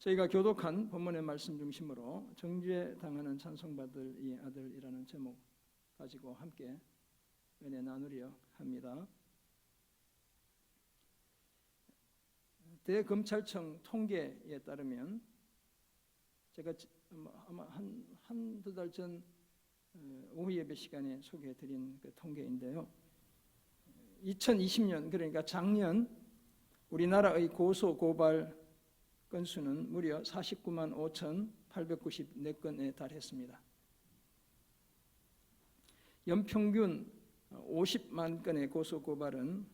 저희가 교독한 본문의 말씀 중심으로 정죄당하는 찬송받을 이 아들이라는 제목 가지고 함께 은혜 나누려 합니다. 대검찰청 통계에 따르면 제가 아마 한두 달 전 오후 예배 시간에 소개해드린 그 통계인데요. 2020년 그러니까 작년 우리나라의 고소 고발 건수는 무려 49만 5,894건에 달했습니다. 연평균 50만 건의 고소 고발은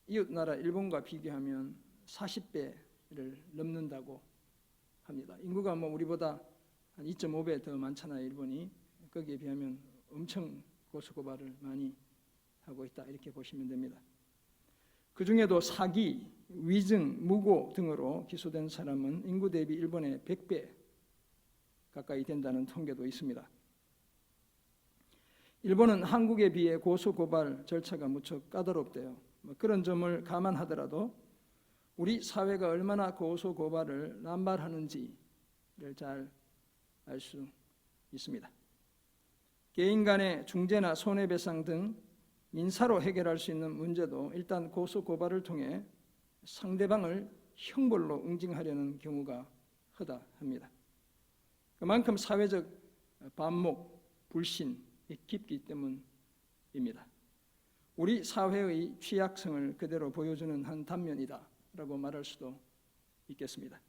이웃 나라 일본과 비교하면 40배를 넘는다고 합니다. 인구가 우리보다 한 2.5배 더 많잖아요, 일본이. 거기에 비하면 엄청 고소 고발을 많이 하고 있다, 이렇게 보시면 됩니다. 그 중에도 사기, 위증, 무고 등으로 기소된 사람은 인구 대비 일본의 100배 가까이 된다는 통계도 있습니다. 일본은 한국에 비해 고소 고발 절차가 무척 까다롭대요. 그런 점을 감안하더라도 우리 사회가 얼마나 고소 고발을 남발하는지를 잘 알 수 있습니다. 개인 간의 중재나 손해배상 등 민사로 해결할 수 있는 문제도 일단 고소 고발을 통해 상대방을 형벌로 응징하려는 경우가 허다합니다. 그만큼 사회적 반목, 불신이 깊기 때문입니다. 우리 사회의 취약성을 그대로 보여주는 한 단면이다 라고 말할 수도 있겠습니다.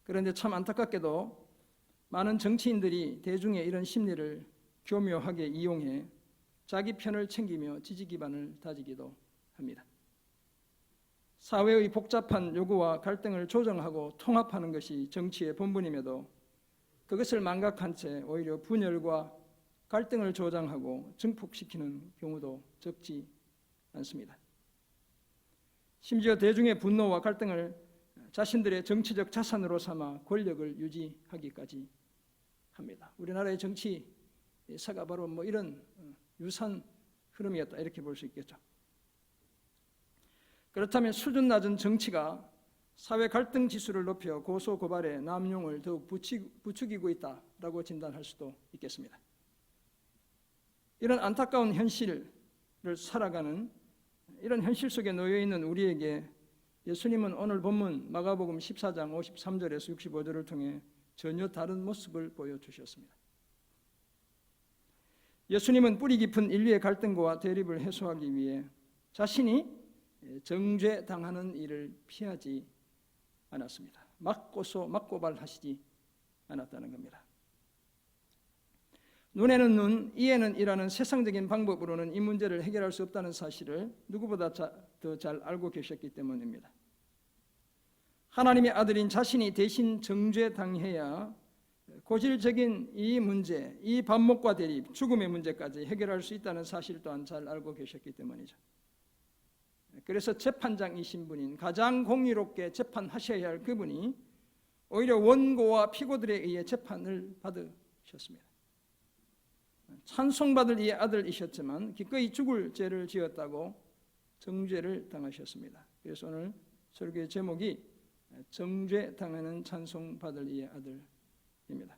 그런데 참 안타깝게도 많은 정치인들이 대중의 이런 심리를 교묘하게 이용해 자기 편을 챙기며 지지 기반을 다지기도 합니다. 사회의 복잡한 요구와 갈등을 조정하고 통합하는 것이 정치의 본분임에도 그것을 망각한 채 오히려 분열과 갈등을 조장하고 증폭시키는 경우도 적지 않습니다. 심지어 대중의 분노와 갈등을 자신들의 정치적 자산으로 삼아 권력을 유지하기까지 합니다. 우리나라의 정치사가 바로 이런 유사한 흐름이었다, 이렇게 볼 수 있겠죠. 그렇다면 수준 낮은 정치가 사회 갈등 지수를 높여 고소 고발의 남용을 더욱 부추기고 있다라고 진단할 수도 있겠습니다. 이런 안타까운 현실을 살아가는 이런 현실 속에 놓여 있는 우리에게 예수님은 오늘 본문 마가복음 14장 53절에서 65절을 통해 전혀 다른 모습을 보여주셨습니다. 예수님은 뿌리 깊은 인류의 갈등과 대립을 해소하기 위해 자신이 정죄당하는 일을 피하지 않았습니다. 막고발하시지 않았다는 겁니다. 눈에는 눈, 이에는 이라는 세상적인 방법으로는 이 문제를 해결할 수 없다는 사실을 누구보다 더 잘 알고 계셨기 때문입니다. 하나님의 아들인 자신이 대신 정죄당해야 고질적인 이 문제, 이 반목과 대립, 죽음의 문제까지 해결할 수 있다는 사실 또한 잘 알고 계셨기 때문이죠. 그래서 재판장이신 분인 가장 공의롭게 재판하셔야 할 그분이 오히려 원고와 피고들에 의해 재판을 받으셨습니다. 찬송받을 이 아들이셨지만 기꺼이 죽을 죄를 지었다고 정죄를 당하셨습니다. 그래서 오늘 설교의 제목이 정죄당하는 찬송받을 이 아들입니다.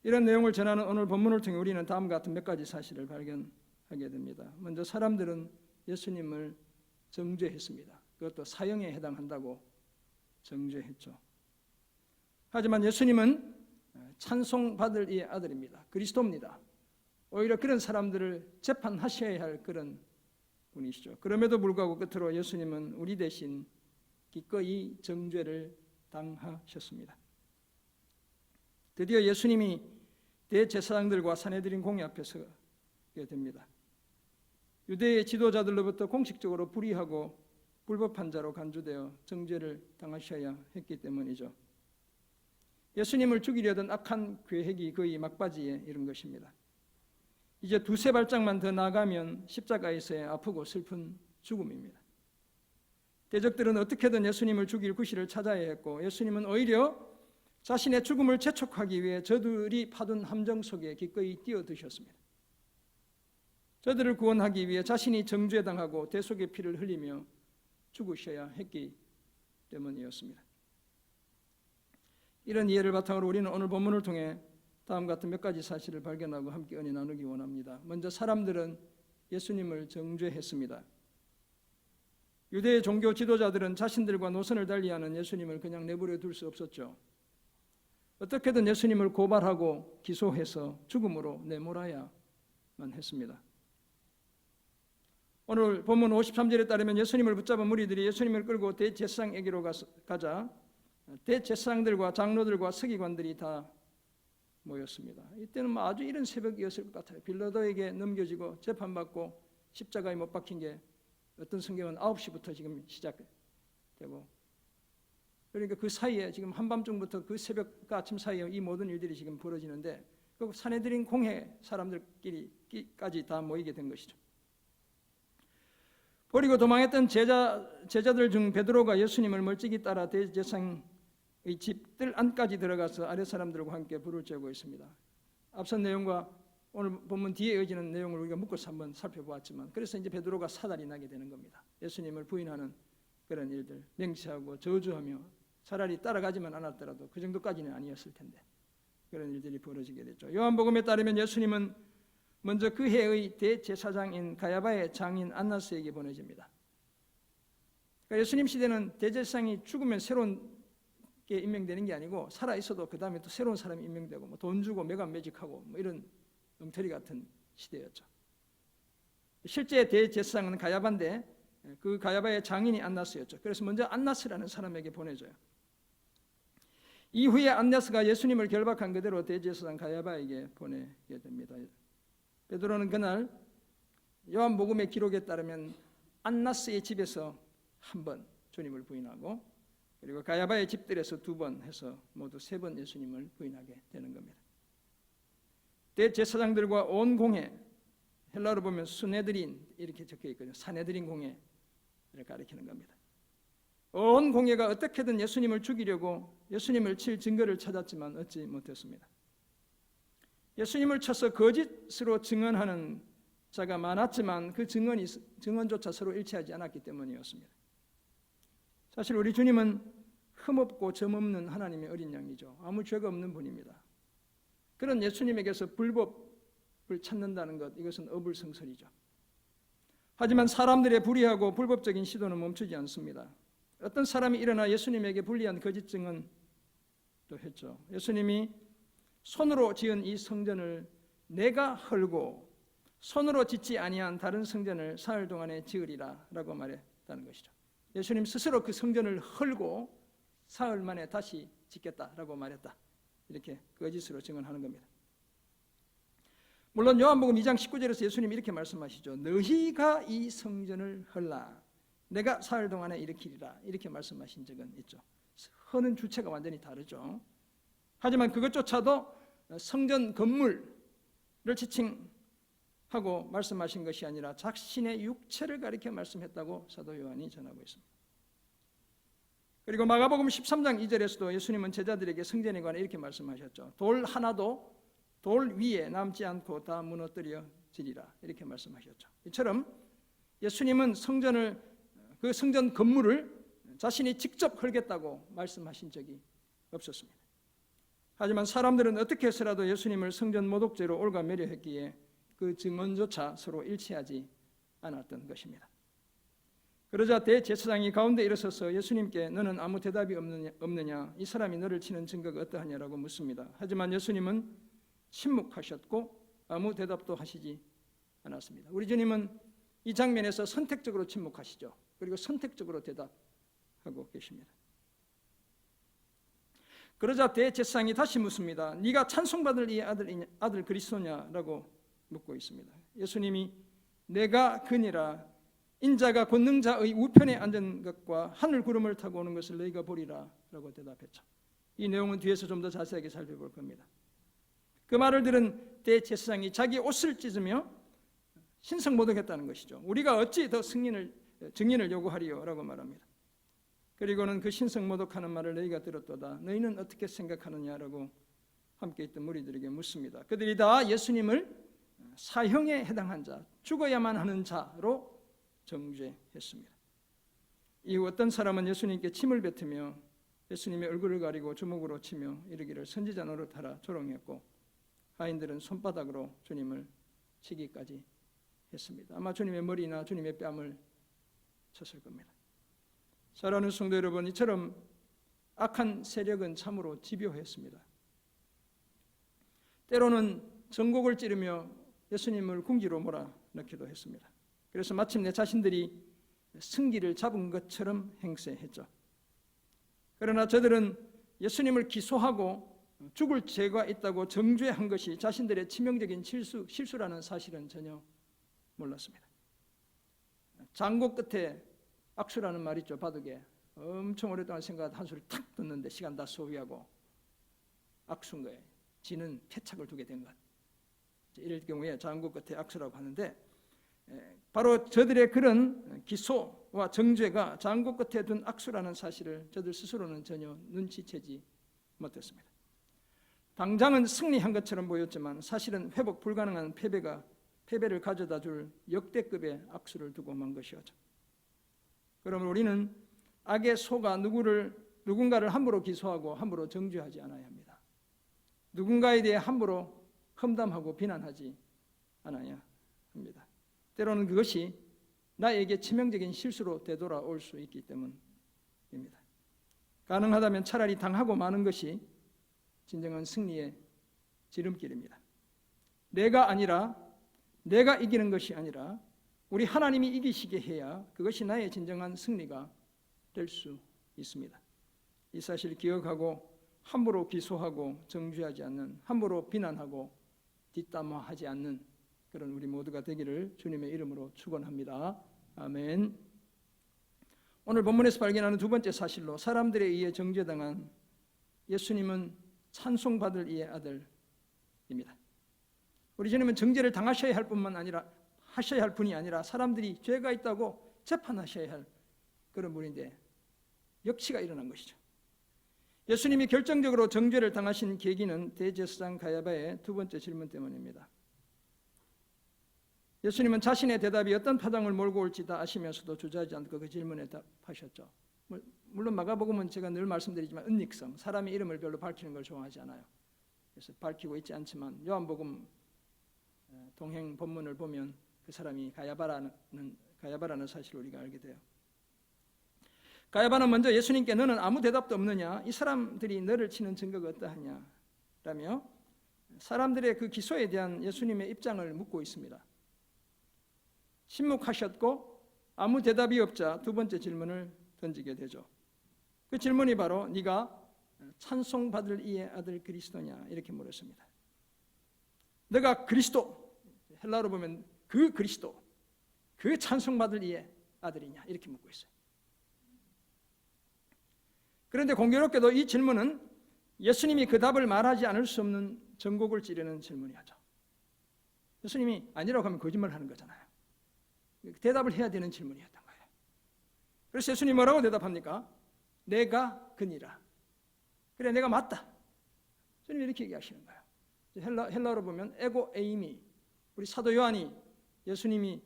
이런 내용을 전하는 오늘 본문을 통해 우리는 다음과 같은 몇 가지 사실을 발견하게 됩니다. 먼저 사람들은 예수님을 정죄했습니다. 그것도 사형에 해당한다고 정죄했죠. 하지만 예수님은 찬송받을 이 아들입니다. 그리스도입니다. 오히려 그런 사람들을 재판하셔야 할 그런 분이시죠. 그럼에도 불구하고 끝으로 예수님은 우리 대신 기꺼이 정죄를 당하셨습니다. 드디어 예수님이 대제사장들과 산헤드린 공회 앞에 서게 됩니다. 유대의 지도자들로부터 공식적으로 불의하고 불법한 자로 간주되어 정죄를 당하셔야 했기 때문이죠. 예수님을 죽이려던 악한 계획이 거의 막바지에 이른 것입니다. 이제 두세 발짝만 더 나가면 십자가에서의 아프고 슬픈 죽음입니다. 대적들은 어떻게든 예수님을 죽일 구실을 찾아야 했고 예수님은 오히려 자신의 죽음을 재촉하기 위해 저들이 파둔 함정 속에 기꺼이 뛰어드셨습니다. 저들을 구원하기 위해 자신이 정죄당하고 대속의 피를 흘리며 죽으셔야 했기 때문이었습니다. 이런 이해를 바탕으로 우리는 오늘 본문을 통해 다음 같은 몇 가지 사실을 발견하고 함께 은혜 나누기 원합니다. 먼저 사람들은 예수님을 정죄했습니다. 유대의 종교 지도자들은 자신들과 노선을 달리하는 예수님을 그냥 내버려 둘 수 없었죠. 어떻게든 예수님을 고발하고 기소해서 죽음으로 내몰아야만 했습니다. 오늘 본문 53절에 따르면 예수님을 붙잡은 무리들이 예수님을 끌고 대제사장에게로 가자 대제사장들과 장로들과 서기관들이 다 모였습니다. 이때는 아주 이른 새벽이었을 것 같아요. 빌라도에게 넘겨지고 재판받고 십자가에 못 박힌 게 어떤 성경은 9시부터 지금 시작되고, 그러니까 그 사이에 지금 한밤중부터 그 새벽과 아침 사이에 이 모든 일들이 지금 벌어지는데, 그 산헤드린 공회 사람들끼리까지 다 모이게 된 것이죠. 버리고 도망했던 제자들 중 베드로가 예수님을 멀찍이 따라 대제사장의 집들 안까지 들어가서 아랫 사람들과 함께 불을 쬐고 있습니다. 앞선 내용과 오늘 본문 뒤에 이어지는 내용을 우리가 묶어서 한번 살펴보았지만, 그래서 이제 베드로가 사달이 나게 되는 겁니다. 예수님을 부인하는 그런 일들, 맹세하고 저주하며 차라리 따라가지만 않았더라도 그 정도까지는 아니었을 텐데 그런 일들이 벌어지게 됐죠. 요한복음에 따르면 예수님은 먼저 그 해의 대제사장인 가야바의 장인 안나스에게 보내집니다. 그러니까 예수님 시대는 대제사장이 죽으면 새로운 게 임명되는 게 아니고 살아 있어도 그 다음에 또 새로운 사람이 임명되고 뭐 돈 주고 매간매직하고 뭐 이런 엉터리 같은 시대였죠. 실제 대제사장은 가야바인데 그 가야바의 장인이 안나스였죠. 그래서 먼저 안나스라는 사람에게 보내줘요. 이후에 안나스가 예수님을 결박한 그대로 대제사장 가야바에게 보내게 됩니다. 베드로는 그날 요한복음의 기록에 따르면 안나스의 집에서 한 번 주님을 부인하고, 그리고 가야바의 집들에서 2번 해서 모두 3번 예수님을 부인하게 되는 겁니다. 대제사장들과 온 공회, 헬라어로 보면 수네드린 이렇게 적혀 있거든요. 사네드린 공회를 가리키는 겁니다. 온 공회가 어떻게든 예수님을 죽이려고 예수님을 칠 증거를 찾았지만 얻지 못했습니다. 예수님을 쳐서 거짓으로 증언하는 자가 많았지만 그 증언조차 서로 일치하지 않았기 때문이었습니다. 사실 우리 주님은 흠없고 점없는 하나님의 어린 양이죠. 아무 죄가 없는 분입니다. 그런 예수님에게서 불법을 찾는다는 것, 이것은 어불성설이죠. 하지만 사람들의 불의하고 불법적인 시도는 멈추지 않습니다. 어떤 사람이 일어나 예수님에게 불리한 거짓 증언도 했죠. 예수님이 손으로 지은 이 성전을 내가 헐고 손으로 짓지 아니한 다른 성전을 사흘 동안에 지으리라 라고 말했다는 것이죠. 예수님 스스로 그 성전을 헐고 사흘 만에 다시 짓겠다라고 말했다, 이렇게 거짓으로 증언하는 겁니다. 물론 요한복음 2장 19절에서 예수님이 이렇게 말씀하시죠. 너희가 이 성전을 헐라 내가 사흘 동안에 일으키리라, 이렇게 말씀하신 적은 있죠. 허는 주체가 완전히 다르죠. 하지만 그것조차도 성전 건물을 지칭하고 말씀하신 것이 아니라 자신의 육체를 가리켜 말씀했다고 사도 요한이 전하고 있습니다. 그리고 마가복음 13장 2절에서도 예수님은 제자들에게 성전에 관해 이렇게 말씀하셨죠. 돌 하나도 돌 위에 남지 않고 다 무너뜨려지리라, 이렇게 말씀하셨죠. 이처럼 예수님은 그 성전 건물을 자신이 직접 헐겠다고 말씀하신 적이 없었습니다. 하지만 사람들은 어떻게 해서라도 예수님을 성전 모독죄로 올가매려했기에 그 증언조차 서로 일치하지 않았던 것입니다. 그러자 대제사장이 가운데 일어서서 예수님께 너는 아무 대답이 없느냐, 이 사람이 너를 치는 증거가 어떠하냐라고 묻습니다. 하지만 예수님은 침묵하셨고 아무 대답도 하시지 않았습니다. 우리 주님은 이 장면에서 선택적으로 침묵하시죠. 그리고 선택적으로 대답하고 계십니다. 그러자 대제사장이 다시 묻습니다. 네가 찬송받을 이 아들 그리스도냐라고 묻고 있습니다. 예수님이 내가 그니라, 인자가 권능자의 우편에 앉은 것과 하늘 구름을 타고 오는 것을 너희가 보리라 라고 대답했죠. 이 내용은 뒤에서 좀 더 자세하게 살펴볼 겁니다. 그 말을 들은 대제사장이 자기 옷을 찢으며 신성모독했다는 것이죠. 우리가 어찌 더 증인을 요구하리요 라고 말합니다. 그리고는 그 신성모독하는 말을 너희가 들었도다, 너희는 어떻게 생각하느냐라고 함께 있던 무리들에게 묻습니다. 그들이 다 예수님을 사형에 해당한 자, 죽어야만 하는 자로 정죄했습니다. 이후 어떤 사람은 예수님께 침을 뱉으며 예수님의 얼굴을 가리고 주먹으로 치며 이르기를 선지자 노릇하라 조롱했고, 하인들은 손바닥으로 주님을 치기까지 했습니다. 아마 주님의 머리나 주님의 뺨을 쳤을 겁니다. 사랑하는 성도 여러분, 이처럼 악한 세력은 참으로 집요했습니다. 때로는 전곡을 찌르며 예수님을 궁지로 몰아넣기도 했습니다. 그래서 마침내 자신들이 승기를 잡은 것처럼 행세했죠. 그러나 저들은 예수님을 기소하고 죽을 죄가 있다고 정죄한 것이 자신들의 치명적인 실수라는 사실은 전혀 몰랐습니다. 장고 끝에 악수라는 말 있죠. 바둑에 엄청 오랫동안 생각하다 한 소리 탁 듣는데 시간 다 소비하고 악수인 거예요. 지는 패착을 두게 된 것. 이럴 경우에 장고 끝에 악수라고 하는데, 바로 저들의 그런 기소와 정죄가 장고 끝에 둔 악수라는 사실을 저들 스스로는 전혀 눈치채지 못했습니다. 당장은 승리한 것처럼 보였지만 사실은 회복 불가능한 패배를 가져다 줄 역대급의 악수를 두고 만 것이었죠. 그러므로 우리는 악에 속아 누군가를 함부로 기소하고 함부로 정죄하지 않아야 합니다. 누군가에 대해 함부로 험담하고 비난하지 않아야 합니다. 때로는 그것이 나에게 치명적인 실수로 되돌아올 수 있기 때문입니다. 가능하다면 차라리 당하고 마는 것이 진정한 승리의 지름길입니다. 내가 이기는 것이 아니라 우리 하나님이 이기시게 해야 그것이 나의 진정한 승리가 될 수 있습니다. 이 사실을 기억하고 함부로 기소하고 정죄하지 않는, 함부로 비난하고 뒷담화하지 않는 그런 우리 모두가 되기를 주님의 이름으로 축원합니다. 아멘. 오늘 본문에서 발견하는 두 번째 사실로, 사람들에 의해 정죄당한 예수님은 찬송받을 이의 아들입니다. 우리 주님은 정죄를 당하셔야 할 뿐만 아니라 하셔야 할 분이 아니라 사람들이 죄가 있다고 재판하셔야 할 그런 분인데 역시가 일어난 것이죠. 예수님이 결정적으로 정죄를 당하신 계기는 대제사장 가야바의 두 번째 질문 때문입니다. 예수님은 자신의 대답이 어떤 파장을 몰고 올지 다 아시면서도 주저하지 않고 그 질문에 답하셨죠. 물론 마가복음은 제가 늘 말씀드리지만 은닉성, 사람의 이름을 별로 밝히는 걸 좋아하지 않아요. 그래서 밝히고 있지 않지만 요한복음 동행 본문을 보면 그 사람이 가야바라는 사실을 우리가 알게 돼요. 가야바는 먼저 예수님께 너는 아무 대답도 없느냐? 이 사람들이 너를 치는 증거가 어떠하냐? 라며 사람들의 그 기소에 대한 예수님의 입장을 묻고 있습니다. 침묵하셨고 아무 대답이 없자 두 번째 질문을 던지게 되죠. 그 질문이 바로 네가 찬송받을 이의 아들 그리스도냐? 이렇게 물었습니다. 너가 그리스도, 헬라어로 보면 그 그리스도, 그 찬송받을 이의 아들이냐? 이렇게 묻고 있어요. 그런데 공교롭게도 이 질문은 예수님이 그 답을 말하지 않을 수 없는 전곡을 찌르는 질문이었죠. 예수님이 아니라고 하면 거짓말하는 거잖아요. 대답을 해야 되는 질문이었던 거예요. 그래서 예수님이 뭐라고 대답합니까? 내가 그니라. 그래, 내가 맞다. 예수님이 이렇게 얘기하시는 거예요. 헬라어로 보면 에고 에이미, 우리 사도 요한이 예수님이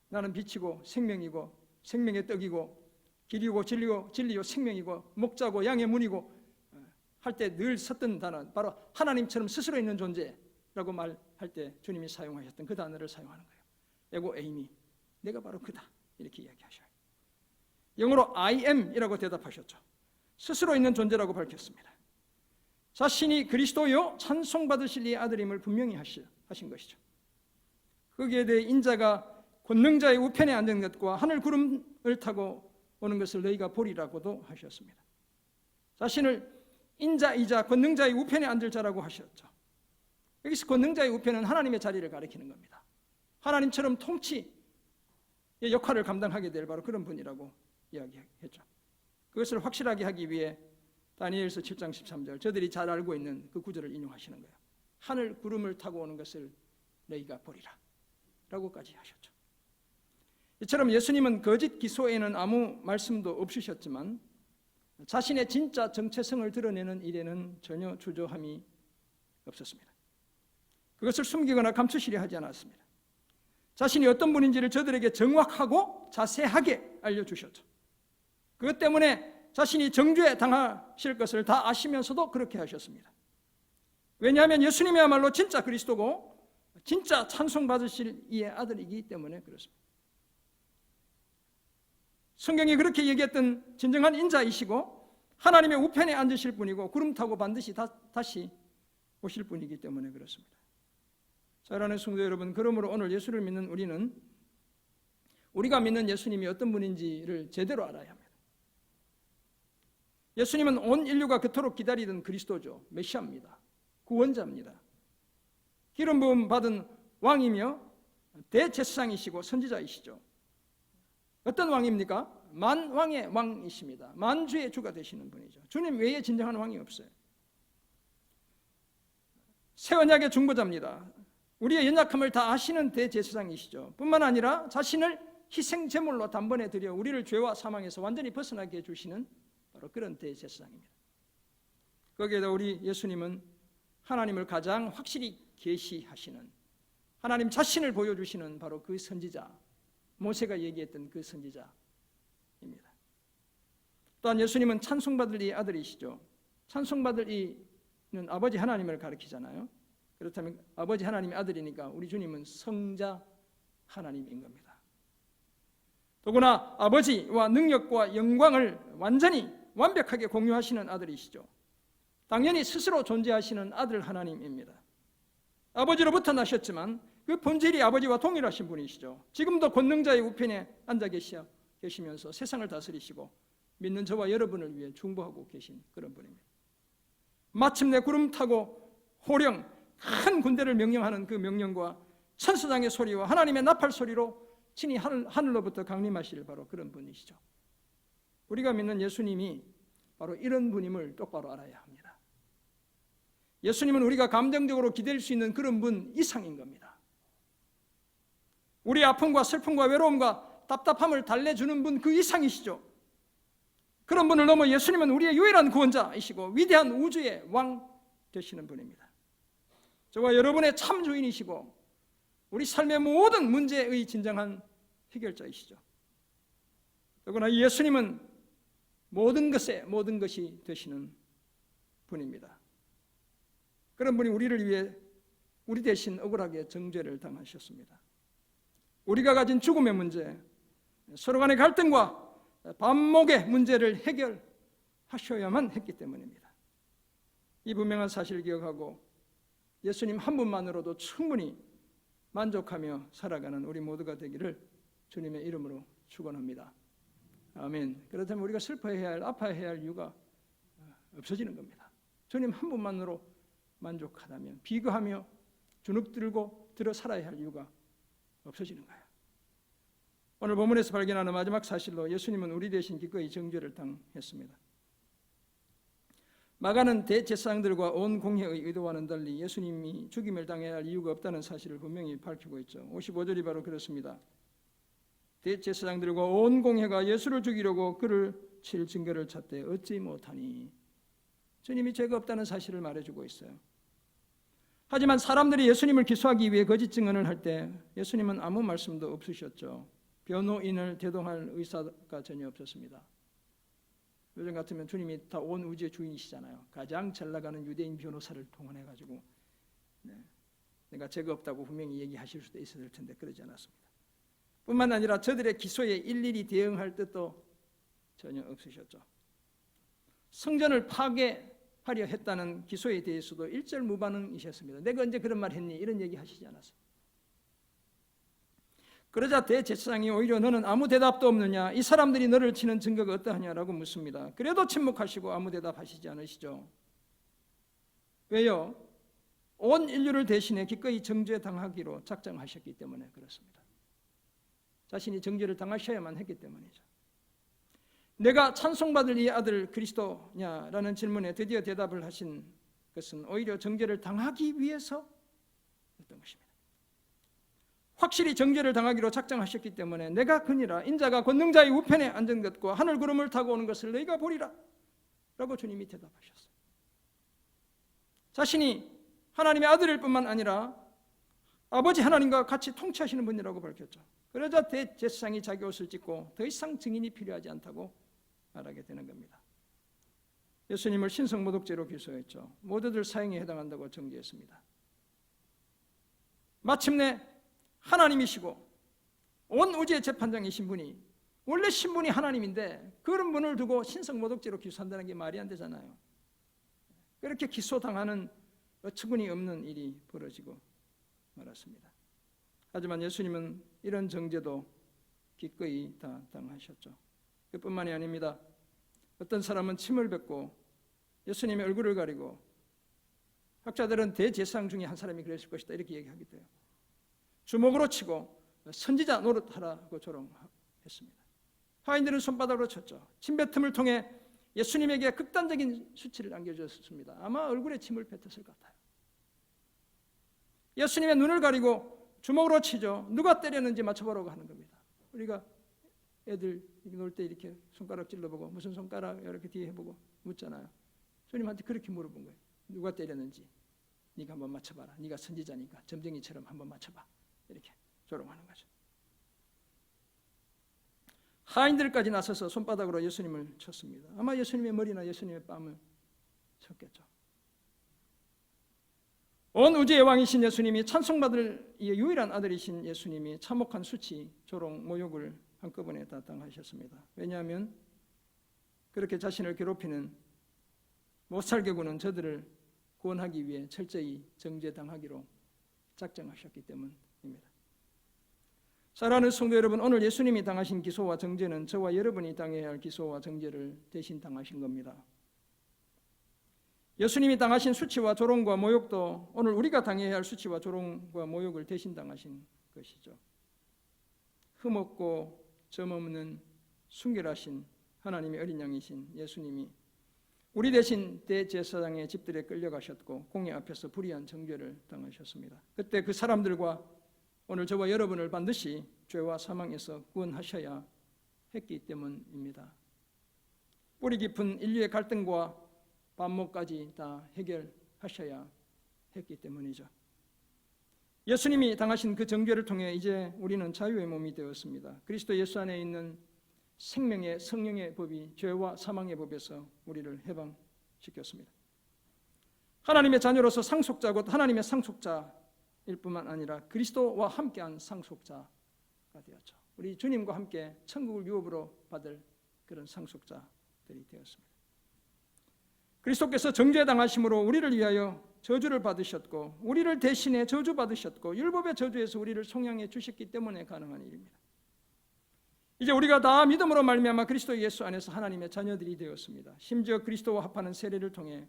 나는 빛이고 생명이고 생명의 떡이고 길이고 진리요 생명이고 목자고 양의 문이고 할 때 늘 썼던 단어, 바로 하나님처럼 스스로 있는 존재라고 말할 때 주님이 사용하셨던 그 단어를 사용하는 거예요. 에고 에이미, 내가 바로 그다, 이렇게 이야기하셔요. 영어로 I am이라고 대답하셨죠. 스스로 있는 존재라고 밝혔습니다. 자신이 그리스도요 찬송받으실 이의 아들임을 분명히 하신 것이죠. 거기에 대해 인자가 권능자의 우편에 앉은 것과 하늘 구름을 타고 오는 것을 너희가 보리라고도 하셨습니다. 자신을 인자이자 권능자의 우편에 앉을 자라고 하셨죠. 여기서 권능자의 우편은 하나님의 자리를 가리키는 겁니다. 하나님처럼 통치의 역할을 감당하게 될 바로 그런 분이라고 이야기했죠. 그것을 확실하게 하기 위해 다니엘서 7장 13절, 저들이 잘 알고 있는 그 구절을 인용하시는 거예요. 하늘 구름을 타고 오는 것을 너희가 보리라 라고까지 하셨죠. 이처럼 예수님은 거짓 기소에는 아무 말씀도 없으셨지만 자신의 진짜 정체성을 드러내는 일에는 전혀 주저함이 없었습니다. 그것을 숨기거나 감추시려 하지 않았습니다. 자신이 어떤 분인지를 저들에게 정확하고 자세하게 알려주셨죠. 그것 때문에 자신이 정죄 당하실 것을 다 아시면서도 그렇게 하셨습니다. 왜냐하면 예수님이야말로 진짜 그리스도고 진짜 찬송받으실 이의 아들이기 때문에 그렇습니다. 성경이 그렇게 얘기했던 진정한 인자이시고 하나님의 우편에 앉으실 분이고 구름 타고 반드시 다시 오실 분이기 때문에 그렇습니다. 사랑하는 성도 여러분, 그러므로 오늘 예수를 믿는 우리는 우리가 믿는 예수님이 어떤 분인지를 제대로 알아야 합니다. 예수님은 온 인류가 그토록 기다리던 그리스도죠. 메시아입니다. 구원자입니다. 기름 부음 받은 왕이며 대제사장이시고 선지자이시죠. 어떤 왕입니까? 만왕의 왕이십니다. 만주의 주가 되시는 분이죠. 주님 외에 진정한 왕이 없어요. 새 언약의 중보자입니다. 우리의 연약함을 다 아시는 대제사장이시죠. 뿐만 아니라 자신을 희생 제물로 단번에 드려 우리를 죄와 사망에서 완전히 벗어나게 해주시는 바로 그런 대제사장입니다. 거기에다 우리 예수님은 하나님을 가장 확실히 계시하시는, 하나님 자신을 보여주시는 바로 그 선지자, 모세가 얘기했던 그 선지자입니다. 또한 예수님은 찬송받을 이의 아들이시죠. 찬송받을 이는 아버지 하나님을 가리키잖아요. 그렇다면 아버지 하나님의 아들이니까 우리 주님은 성자 하나님인 겁니다. 더구나 아버지와 능력과 영광을 완전히 완벽하게 공유하시는 아들이시죠. 당연히 스스로 존재하시는 아들 하나님입니다. 아버지로부터 나셨지만 그 본질이 아버지와 동일하신 분이시죠. 지금도 권능자의 우편에 앉아 계시면서 세상을 다스리시고 믿는 저와 여러분을 위해 중보하고 계신 그런 분입니다. 마침내 구름 타고 호령 큰 군대를 명령하는 그 명령과 천사장의 소리와 하나님의 나팔 소리로 친히 하늘로부터 강림하실 바로 그런 분이시죠. 우리가 믿는 예수님이 바로 이런 분임을 똑바로 알아야 합니다. 예수님은 우리가 감정적으로 기댈 수 있는 그런 분 이상인 겁니다. 우리의 아픔과 슬픔과 외로움과 답답함을 달래주는 분 그 이상이시죠. 그런 분을 넘어 예수님은 우리의 유일한 구원자이시고 위대한 우주의 왕 되시는 분입니다. 저와 여러분의 참 주인이시고 우리 삶의 모든 문제의 진정한 해결자이시죠. 더구나 예수님은 모든 것이 되시는 분입니다. 그런 분이 우리를 위해 우리 대신 억울하게 정죄를 당하셨습니다. 우리가 가진 죽음의 문제, 서로 간의 갈등과 반목의 문제를 해결하셔야만 했기 때문입니다. 이 분명한 사실을 기억하고 예수님 한 분만으로도 충분히 만족하며 살아가는 우리 모두가 되기를 주님의 이름으로 축원합니다. 아멘. 그렇다면 우리가 슬퍼해야 할, 아파해야 할 이유가 없어지는 겁니다. 주님 한 분만으로 만족하다면 비교하며 주눅들고 들어 살아야 할 이유가 없어지는 거예요. 오늘 본문에서 발견하는 마지막 사실로 예수님은 우리 대신 기꺼이 정죄를 당했습니다. 마가는 대제사장들과 온 공회의 의도와는 달리 예수님이 죽임을 당해야 할 이유가 없다는 사실을 분명히 밝히고 있죠. 55절이 바로 그렇습니다. 대제사장들과 온 공회가 예수를 죽이려고 그를 칠 증거를 찾되 얻지 못하니, 주님이 죄가 없다는 사실을 말해주고 있어요. 하지만 사람들이 예수님을 기소하기 위해 거짓 증언을 할 때 예수님은 아무 말씀도 없으셨죠. 변호인을 대동할 의사가 전혀 없었습니다. 요즘 같으면 주님이 다 온 우주의 주인이시잖아요. 가장 잘 나가는 유대인 변호사를 동원해가지고 내가 죄가 없다고 분명히 얘기하실 수도 있었을 텐데 그러지 않았습니다. 뿐만 아니라 저들의 기소에 일일이 대응할 뜻도 전혀 없으셨죠. 성전을 파괴하려 했다는 기소에 대해서도 일절무반응이셨습니다. 내가 언제 그런 말 했니? 이런 얘기 하시지 않았어요. 그러자 대제사장이 오히려 너는 아무 대답도 없느냐? 이 사람들이 너를 치는 증거가 어떠하냐라고 묻습니다. 그래도 침묵하시고 아무 대답하시지 않으시죠. 왜요? 온 인류를 대신해 기꺼이 정죄당하기로 작정하셨기 때문에 그렇습니다. 자신이 정죄를 당하셔야만 했기 때문이죠. 내가 찬송받을 이 아들 그리스도냐라는 질문에 드디어 대답을 하신 것은 오히려 정죄를 당하기 위해서였던 것입니다. 확실히 정죄를 당하기로 작정하셨기 때문에 내가 그니라 인자가 권능자의 우편에 앉은 것과 하늘 구름을 타고 오는 것을 너희가 보리라 라고 주님이 대답하셨어요. 자신이 하나님의 아들일 뿐만 아니라 아버지 하나님과 같이 통치하시는 분이라고 밝혔죠. 그러자 대제사장이 자기 옷을 찢고 더 이상 증인이 필요하지 않다고 말하게 되는 겁니다. 예수님을 신성모독죄로 기소했죠. 모두들 사형에 해당한다고 정죄했습니다. 마침내 하나님이시고 온 우주의 재판장이신 분이, 원래 신분이 하나님인데 그런 분을 두고 신성모독죄로 기소한다는 게 말이 안 되잖아요. 그렇게 기소당하는 어처구니 없는 일이 벌어지고 말았습니다. 하지만 예수님은 이런 정죄도 기꺼이 다 당하셨죠. 그뿐만이 아닙니다. 어떤 사람은 침을 뱉고 예수님의 얼굴을 가리고, 학자들은 대제사장 중에 한 사람이 그랬을 것이다 이렇게 얘기하기도 해요. 주먹으로 치고 선지자 노릇하라고 조롱했습니다. 하인들은 손바닥으로 쳤죠. 침뱉음을 통해 예수님에게 극단적인 수치를 안겨주었습니다. 아마 얼굴에 침을 뱉었을 것 같아요. 예수님의 눈을 가리고 주먹으로 치죠. 누가 때렸는지 맞춰보라고 하는 겁니다. 우리가 애들 놀 때 이렇게 손가락 찔러보고 무슨 손가락 이렇게 뒤에 해보고 묻잖아요. 주님한테 그렇게 물어본 거예요. 누가 때렸는지 네가 한번 맞춰봐라. 네가 선지자니까 점쟁이처럼 한번 맞춰봐. 이렇게 조롱하는 거죠. 하인들까지 나서서 손바닥으로 예수님을 쳤습니다. 아마 예수님의 머리나 예수님의 뺨을 쳤겠죠. 온 우주의 왕이신 예수님이, 찬송받을 유일한 아들이신 예수님이 참혹한 수치, 조롱, 모욕을 한꺼번에 다 당하셨습니다. 왜냐하면 그렇게 자신을 괴롭히는 못살게 구는 저들을 구원하기 위해 철저히 정죄당하기로 작정하셨기 때문입니다. 사랑하는 성도 여러분, 오늘 예수님이 당하신 기소와 정죄는 저와 여러분이 당해야 할 기소와 정죄를 대신 당하신 겁니다. 예수님이 당하신 수치와 조롱과 모욕도 오늘 우리가 당해야 할 수치와 조롱과 모욕을 대신 당하신 것이죠. 흠없고 점없는 순결하신 하나님의 어린 양이신 예수님이 우리 대신 대제사장의 집들에 끌려가셨고 공의 앞에서 불의한 정죄를 당하셨습니다. 그때 그 사람들과 오늘 저와 여러분을 반드시 죄와 사망에서 구원하셔야 했기 때문입니다. 뿌리 깊은 인류의 갈등과 반목까지 다 해결하셔야 했기 때문이죠. 예수님이 당하신 그 정죄를 통해 이제 우리는 자유의 몸이 되었습니다. 그리스도 예수 안에 있는 생명의 성령의 법이 죄와 사망의 법에서 우리를 해방시켰습니다. 하나님의 자녀로서 상속자 곧 하나님의 상속자일 뿐만 아니라 그리스도와 함께한 상속자가 되었죠. 우리 주님과 함께 천국을 유업으로 받을 그런 상속자들이 되었습니다. 그리스도께서 정죄당하심으로 우리를 위하여 저주를 받으셨고 우리를 대신해 저주받으셨고 율법의 저주에서 우리를 속량해 주셨기 때문에 가능한 일입니다. 이제 우리가 다 믿음으로 말미암아 그리스도 예수 안에서 하나님의 자녀들이 되었습니다. 심지어 그리스도와 합하는 세례를 통해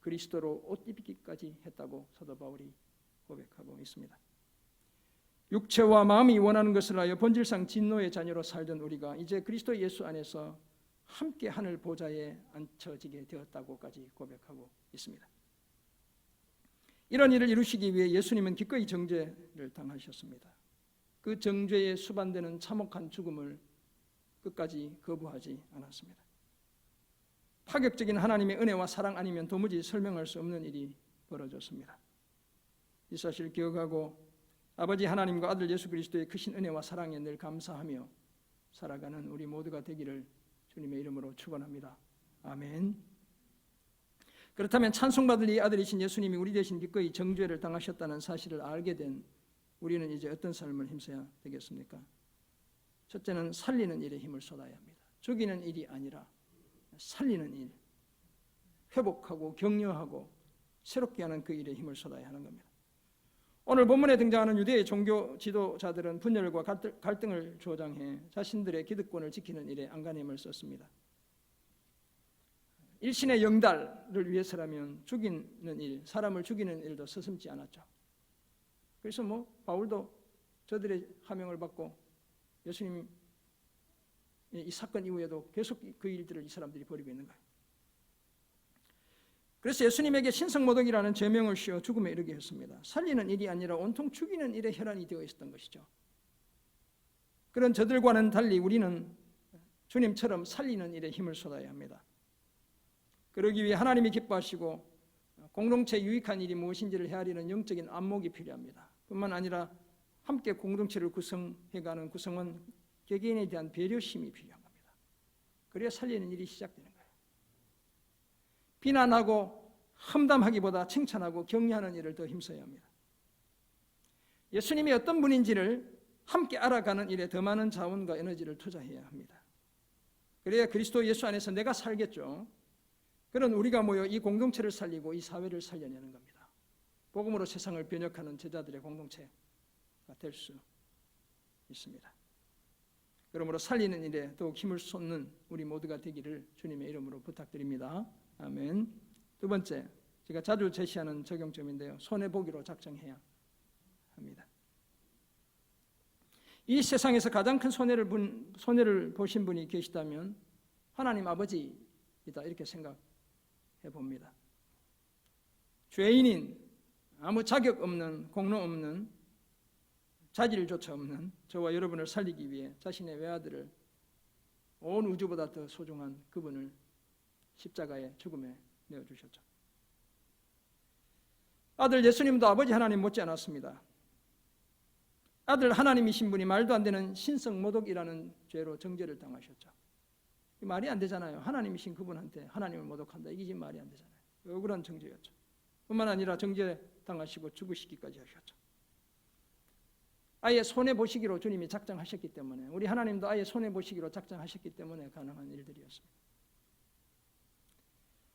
그리스도로 옷 입기까지 했다고 사도 바울이 고백하고 있습니다. 육체와 마음이 원하는 것을 하여 본질상 진노의 자녀로 살던 우리가 이제 그리스도 예수 안에서 함께 하늘 보좌에 앉혀지게 되었다고까지 고백하고 있습니다. 이런 일을 이루시기 위해 예수님은 기꺼이 정죄를 당하셨습니다. 그 정죄에 수반되는 참혹한 죽음을 끝까지 거부하지 않았습니다. 파격적인 하나님의 은혜와 사랑 아니면 도무지 설명할 수 없는 일이 벌어졌습니다. 이 사실을 기억하고 아버지 하나님과 아들 예수 그리스도의 크신 은혜와 사랑에 늘 감사하며 살아가는 우리 모두가 되기를 주님의 이름으로 축원합니다. 아멘. 그렇다면 찬송받을 이 아들이신 예수님이 우리 대신 기꺼이 정죄를 당하셨다는 사실을 알게 된 우리는 이제 어떤 삶을 힘써야 되겠습니까? 첫째는 살리는 일에 힘을 쏟아야 합니다. 죽이는 일이 아니라 살리는 일, 회복하고 격려하고 새롭게 하는 그 일에 힘을 쏟아야 하는 겁니다. 오늘 본문에 등장하는 유대의 종교 지도자들은 분열과 갈등을 조장해 자신들의 기득권을 지키는 일에 안간힘을 썼습니다. 일신의 영달을 위해서라면 죽이는 일, 사람을 죽이는 일도 서슴지 않았죠. 그래서 바울도 저들의 하명을 받고 예수님 이 사건 이후에도 계속 그 일들을 이 사람들이 벌이고 있는 거예요. 그래서 예수님에게 신성모독이라는 죄명을 씌워 죽음에 이르게 했습니다. 살리는 일이 아니라 온통 죽이는 일에 혈안이 되어 있었던 것이죠. 그런 저들과는 달리 우리는 주님처럼 살리는 일에 힘을 쏟아야 합니다. 그러기 위해 하나님이 기뻐하시고 공동체에 유익한 일이 무엇인지를 헤아리는 영적인 안목이 필요합니다. 뿐만 아니라 함께 공동체를 구성해가는 구성원 개개인에 대한 배려심이 필요한 겁니다. 그래야 살리는 일이 시작되는 거예요. 비난하고 험담하기보다 칭찬하고 격려하는 일을 더 힘써야 합니다. 예수님이 어떤 분인지를 함께 알아가는 일에 더 많은 자원과 에너지를 투자해야 합니다. 그래야 그리스도 예수 안에서 내가 살겠죠. 그런 우리가 모여 이 공동체를 살리고 이 사회를 살려내는 겁니다. 복음으로 세상을 변혁하는 제자들의 공동체가 될 수 있습니다. 그러므로 살리는 일에 더욱 힘을 쏟는 우리 모두가 되기를 주님의 이름으로 부탁드립니다. 아멘. 두 번째, 제가 자주 제시하는 적용점인데요. 손해보기로 작정해야 합니다. 이 세상에서 가장 큰 손해를 보신 분이 계시다면 하나님 아버지이다 이렇게 생각해 봅니다. 죄인인 아무 자격 없는 공로 없는 자질조차 없는 저와 여러분을 살리기 위해 자신의 외아들을 온 우주보다 더 소중한 그분을 십자가의 죽음에 내어주셨죠. 아들 예수님도 아버지 하나님 못지 않았습니다. 아들 하나님이신 분이 말도 안 되는 신성모독이라는 죄로 정죄를 당하셨죠. 말이 안 되잖아요. 하나님이신 그분한테 하나님을 모독한다. 이게 지금 말이 안 되잖아요. 억울한 정죄였죠. 뿐만 아니라 정죄 당하시고 죽으시기까지 하셨죠. 아예 손해보시기로 주님이 작정하셨기 때문에, 우리 하나님도 아예 손해보시기로 작정하셨기 때문에 가능한 일들이었습니다.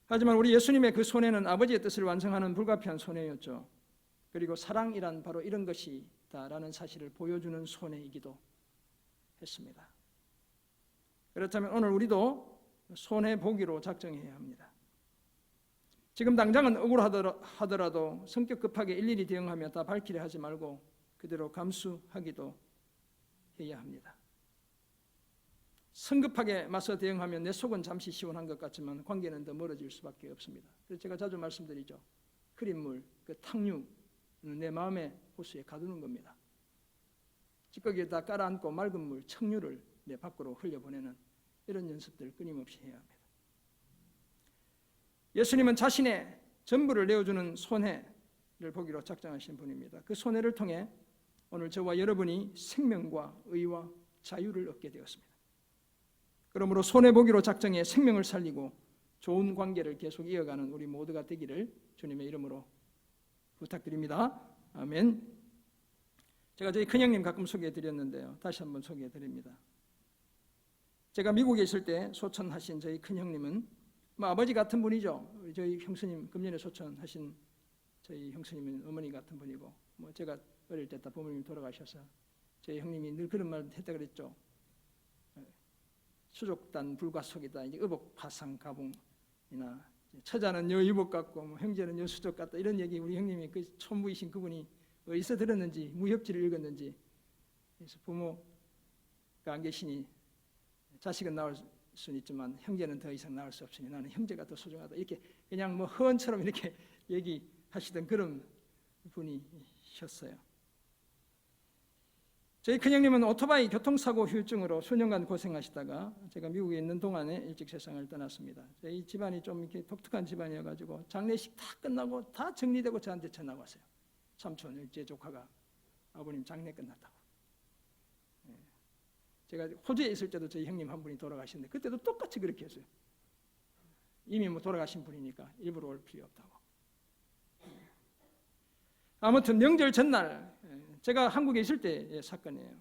하지만 우리 예수님의 그 손해는 아버지의 뜻을 완성하는 불가피한 손해였죠. 그리고 사랑이란 바로 이런 것이다라는 사실을 보여주는 손해이기도 했습니다. 그렇다면 오늘 우리도 손해보기로 작정해야 합니다. 지금 당장은 억울하더라도 성격 급하게 일일이 대응하며 다 밝히려 하지 말고 그대로 감수하기도 해야 합니다. 성급하게 맞서 대응하면 내 속은 잠시 시원한 것 같지만 관계는 더 멀어질 수밖에 없습니다. 그래서 제가 자주 말씀드리죠. 흐린 물, 그 탕류 내 마음의 호수에 가두는 겁니다. 찌꺼기에다 깔아앉고 맑은 물, 청류를 내 밖으로 흘려보내는 이런 연습들 끊임없이 해야 합니다. 예수님은 자신의 전부를 내어주는 손해를 보기로 작정하신 분입니다. 그 손해를 통해 오늘 저와 여러분이 생명과 의와 자유를 얻게 되었습니다. 그러므로 손해보기로 작정해 생명을 살리고 좋은 관계를 계속 이어가는 우리 모두가 되기를 주님의 이름으로 부탁드립니다. 아멘. 제가 저희 큰형님 가끔 소개해드렸는데요. 다시 한번 소개해드립니다. 제가 미국에 있을 때 소천하신 저희 큰형님은 아버지 같은 분이죠. 저희 형수님 금년에 소천하신 저희 형수님은 어머니 같은 분이고, 제가 어릴 때 다 부모님이 돌아가셔서 저희 형님이 늘 그런 말 했다 그랬죠. 수족단 불과속이다. 이제 의복 파상 가봉이나 처자는 여의복 같고 형제는 여수족 같다. 이런 얘기 우리 형님이 그 촌부이신 그분이 어디서 들었는지 무협지를 읽었는지, 그래서 부모가 안 계시니 자식은 낳을 수는 있지만 형제는 더 이상 낳을 수 없으니 나는 형제가 더 소중하다. 이렇게 그냥 허언처럼 이렇게 얘기하시던 그런 분이셨어요. 저희 큰형님은 오토바이 교통사고 후유증으로 수년간 고생하시다가 제가 미국에 있는 동안에 일찍 세상을 떠났습니다. 저희 집안이 좀 이렇게 독특한 집안이어가지고 장례식 다 끝나고 다 정리되고 저한테 전화가 왔어요. 삼촌, 일제 조카가 아버님 장례 끝났다고. 제가 호주에 있을 때도 저희 형님 한 분이 돌아가셨는데 그때도 똑같이 그렇게 했어요. 이미 돌아가신 분이니까 일부러 올 필요 없다고. 아무튼 명절 전날, 제가 한국에 있을 때의 사건이에요.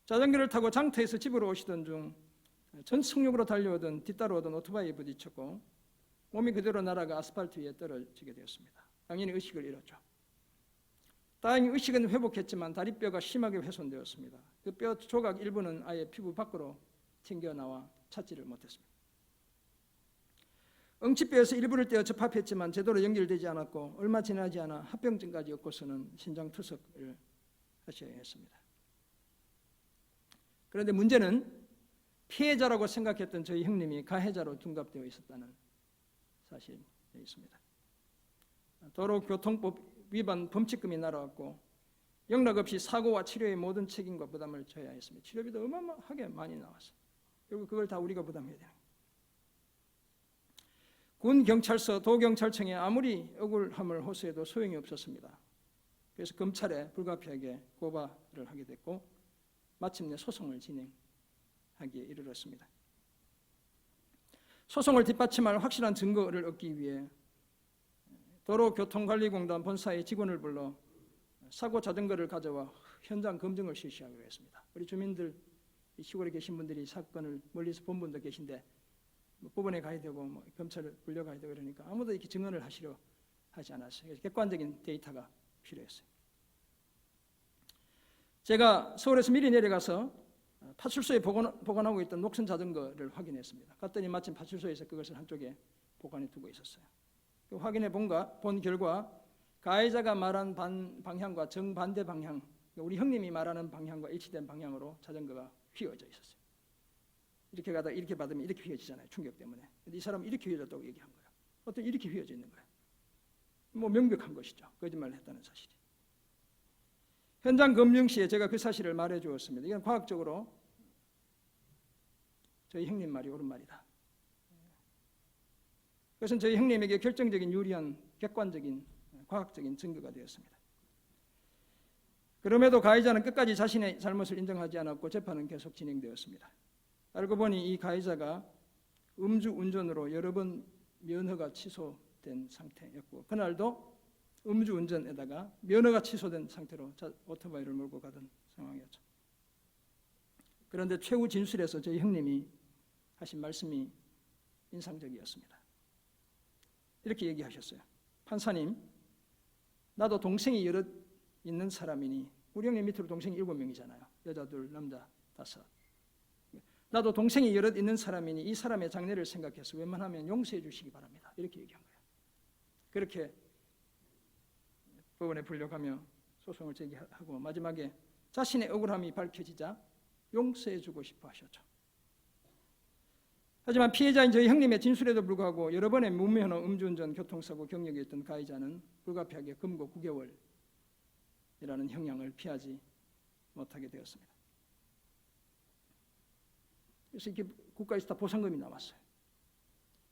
자전거를 타고 장터에서 집으로 오시던 중 전속력으로 달려오던 뒤따라오던 오토바이에 부딪혔고 몸이 그대로 날아가 아스팔트 위에 떨어지게 되었습니다. 당연히 의식을 잃었죠. 다행히 의식은 회복했지만 다리뼈가 심하게 훼손되었습니다. 그 뼈 조각 일부는 아예 피부 밖으로 튕겨나와 찾지를 못했습니다. 응치뼈에서 일부를 떼어 접합했지만 제대로 연결되지 않았고 얼마 지나지 않아 합병증까지 얻고서는 신장투석을 하셔야 했습니다. 그런데 문제는 피해자라고 생각했던 저희 형님이 가해자로 둔갑되어 있었다는 사실이 있습니다. 도로교통법 위반 범칙금이 날아왔고 영락 없이 사고와 치료의 모든 책임과 부담을 져야 했습니다. 치료비도 어마어마하게 많이 나왔어요. 결국 그걸 다 우리가 부담해야 되는 거예요. 군 경찰서 도경찰청에 아무리 억울함을 호소해도 소용이 없었습니다. 그래서 검찰에 불가피하게 고발을 하게 됐고 마침내 소송을 진행하기에 이르렀습니다. 소송을 뒷받침할 확실한 증거를 얻기 위해 도로교통관리공단 본사의 직원을 불러 사고 자전거를 가져와 현장 검증을 실시하기로 했습니다. 우리 주민들, 시골에 계신 분들이 사건을 멀리서 본 분도 계신데 법원에 가야 되고 검찰을 불려가야 되고 그러니까 아무도 이렇게 증언을 하시려 하지 않았어요. 그래서 객관적인 데이터가 필요했어요. 제가 서울에서 미리 내려가서 파출소에 보관하고 있던 녹슨 자전거를 확인했습니다. 갔더니 마침 파출소에서 그것을 한쪽에 보관해 두고 있었어요. 확인해 본 결과 가해자가 말한 방향과 정반대 방향, 우리 형님이 말하는 방향과 일치된 방향으로 자전거가 휘어져 있었어요. 이렇게 가다 이렇게 받으면 이렇게 휘어지잖아요. 충격 때문에. 근데 이 사람은 이렇게 휘어졌다고 얘기한 거예요. 어떤 이렇게 휘어져 있는 거예요. 명백한 것이죠. 거짓말을 했다는 사실이. 현장 검증 시에 제가 그 사실을 말해 주었습니다. 이건 과학적으로 저희 형님 말이 옳은 말이다. 그것은 저희 형님에게 결정적인 유리한 객관적인 과학적인 증거가 되었습니다. 그럼에도 가해자는 끝까지 자신의 잘못을 인정하지 않았고 재판은 계속 진행되었습니다. 알고 보니 이 가해자가 음주운전으로 여러 번 면허가 취소된 상태였고 그날도 음주운전에다가 면허가 취소된 상태로 오토바이를 몰고 가던 상황이었죠. 그런데 최후 진술에서 저희 형님이 하신 말씀이 인상적이었습니다. 이렇게 얘기하셨어요. 판사님, 나도 동생이 여럿 있는 사람이니 우리 형님 밑으로 동생이 7명이잖아요. 여자 2, 남자 5. 나도 동생이 여럿 있는 사람이니 이 사람의 장래를 생각해서 웬만하면 용서해 주시기 바랍니다. 이렇게 얘기한 거예요. 그렇게 법원에 불려가며 소송을 제기하고 마지막에 자신의 억울함이 밝혀지자 용서해 주고 싶어 하셨죠. 하지만 피해자인 저희 형님의 진술에도 불구하고 여러 번의 무면허 음주운전 교통사고 경력이 있던 가해자는 불가피하게 금고 9개월이라는 형량을 피하지 못하게 되었습니다. 그래서 이렇게 국가에서 다 보상금이 나왔어요.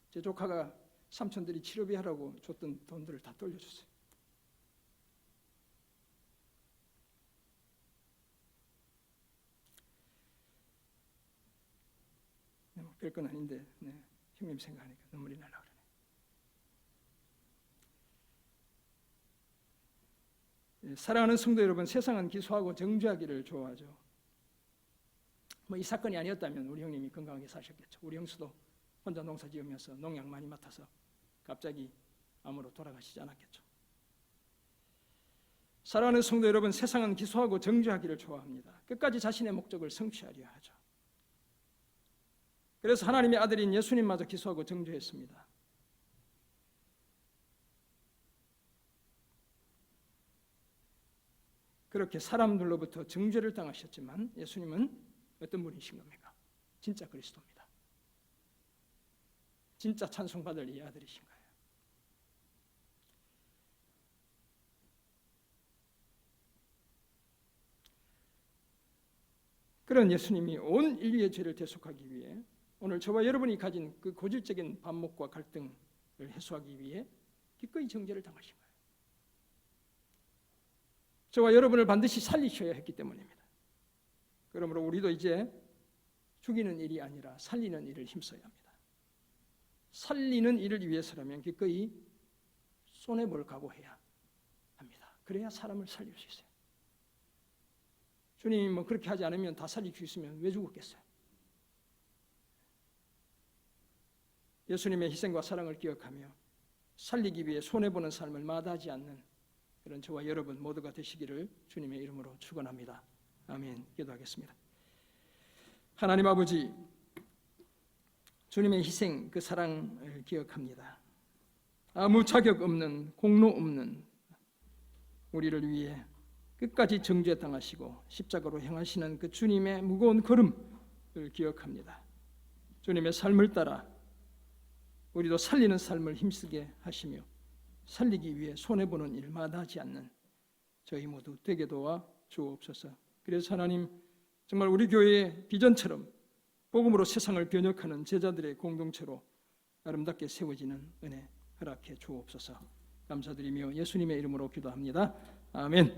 제 조카가 삼촌들이 치료비 하라고 줬던 돈들을 다 돌려줬어요. 별건 아닌데 형님 생각하니까 눈물이 날라 그러네. 사랑하는 성도 여러분, 세상은 기소하고 정죄하기를 좋아하죠. 이 사건이 아니었다면 우리 형님이 건강하게 사셨겠죠. 우리 형수도 혼자 농사 지으면서 농약 많이 맡아서 갑자기 암으로 돌아가시지 않았겠죠. 사랑하는 성도 여러분, 세상은 기소하고 정죄하기를 좋아합니다. 끝까지 자신의 목적을 성취하려 하죠. 그래서 하나님의 아들인 예수님마저 기소하고 정죄했습니다. 그렇게 사람들로부터 정죄를 당하셨지만 예수님은 어떤 분이신 겁니까? 진짜 그리스도입니다. 진짜 찬송받을 이 아들이신 거예요. 그런 예수님이 온 인류의 죄를 대속하기 위해 오늘 저와 여러분이 가진 그 고질적인 반목과 갈등을 해소하기 위해 기꺼이 정죄를 당하신 거예요. 저와 여러분을 반드시 살리셔야 했기 때문입니다. 그러므로 우리도 이제 죽이는 일이 아니라 살리는 일을 힘써야 합니다. 살리는 일을 위해서라면 기꺼이 손해볼 각오해야 합니다. 그래야 사람을 살릴 수 있어요. 주님이 그렇게 하지 않으면 다 살릴 수 있으면 왜 죽었겠어요? 예수님의 희생과 사랑을 기억하며 살리기 위해 손해보는 삶을 마다하지 않는 그런 저와 여러분 모두가 되시기를 주님의 이름으로 축원합니다. 아멘. 기도하겠습니다. 하나님 아버지, 주님의 희생, 그 사랑을 기억합니다. 아무 자격 없는, 공로 없는 우리를 위해 끝까지 정죄당하시고 십자가로 행하시는 그 주님의 무거운 걸음을 기억합니다. 주님의 삶을 따라 우리도 살리는 삶을 힘쓰게 하시며 살리기 위해 손해보는 일마다 하지 않는 저희 모두 되게 도와 주옵소서. 그래서 하나님, 정말 우리 교회의 비전처럼 복음으로 세상을 변혁하는 제자들의 공동체로 아름답게 세워지는 은혜 허락해 주옵소서. 감사드리며 예수님의 이름으로 기도합니다. 아멘.